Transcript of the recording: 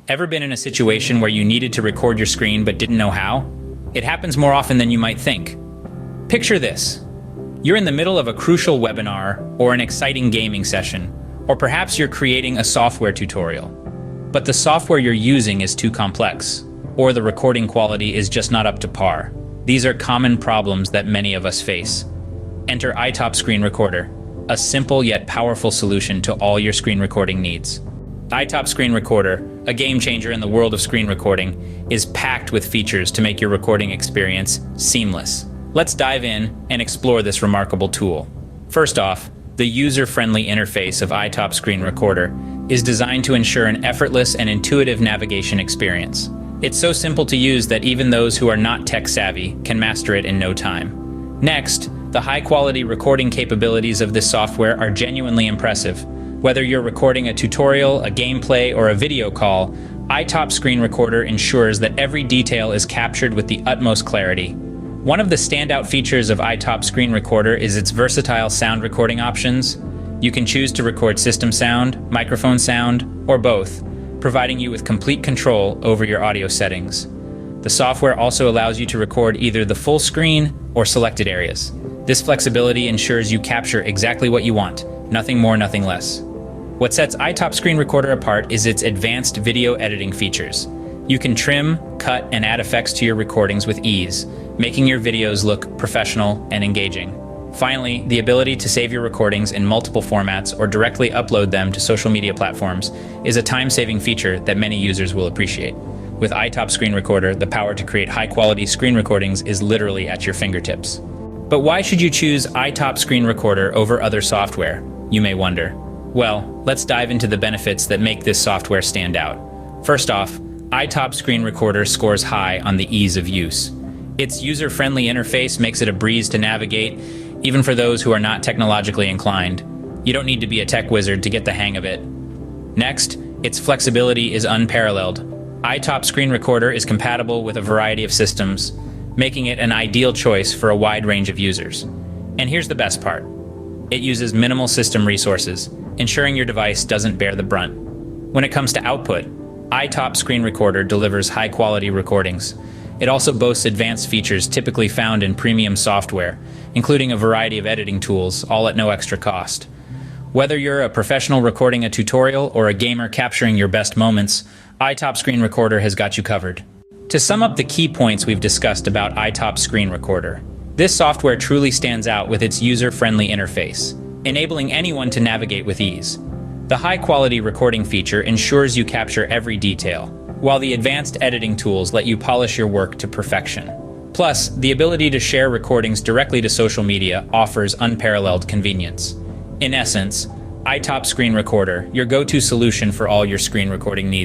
Ever been in a situation where you needed to record your screen but didn't know how? It happens more often than you might think. Picture this. You're in the middle of a crucial webinar or an exciting gaming session, or perhaps you're creating a software tutorial. But the software you're using is too complex, or the recording quality is just not up to par. These are common problems that many of us face. Enter iTop Screen Recorder, a simple yet powerful solution to all your screen recording needs. iTop Screen Recorder, a game changer in the world of screen recording, is packed with features to make your recording experience seamless. Let's dive in and explore this remarkable tool. First off, the user-friendly interface of iTop Screen Recorder is designed to ensure an effortless and intuitive navigation experience. It's so simple to use that even those who are not tech-savvy can master it in no time. Next, the high-quality recording capabilities of this software are genuinely impressive. Whether you're recording a tutorial, a gameplay, or a video call, iTop Screen Recorder ensures that every detail is captured with the utmost clarity. One of the standout features of iTop Screen Recorder is its versatile sound recording options. You can choose to record system sound, microphone sound, or both, providing you with complete control over your audio settings. The software also allows you to record either the full screen or selected areas. This flexibility ensures you capture exactly what you want, nothing more, nothing less. What sets iTop Screen Recorder apart is its advanced video editing features. You can trim, cut, and add effects to your recordings with ease, making your videos look professional and engaging. Finally, the ability to save your recordings in multiple formats or directly upload them to social media platforms is a time-saving feature that many users will appreciate. With iTop Screen Recorder, the power to create high-quality screen recordings is literally at your fingertips. But why should you choose iTop Screen Recorder over other software, you may wonder? Well, let's dive into the benefits that make this software stand out. First off, iTop Screen Recorder scores high on the ease of use. Its user-friendly interface makes it a breeze to navigate, even for those who are not technologically inclined. You don't need to be a tech wizard to get the hang of it. Next, its flexibility is unparalleled. iTop Screen Recorder is compatible with a variety of systems, making it an ideal choice for a wide range of users. And here's the best part. It uses minimal system resources, ensuring your device doesn't bear the brunt. When it comes to output, iTop Screen Recorder delivers high-quality recordings. It also boasts advanced features typically found in premium software, including a variety of editing tools, all at no extra cost. Whether you're a professional recording a tutorial or a gamer capturing your best moments, iTop Screen Recorder has got you covered. To sum up the key points we've discussed about iTop Screen Recorder, this software truly stands out with its user-friendly interface, enabling anyone to navigate with ease. The high-quality recording feature ensures you capture every detail, while the advanced editing tools let you polish your work to perfection. Plus, the ability to share recordings directly to social media offers unparalleled convenience. In essence, iTop Screen Recorder, your go-to solution for all your screen recording needs.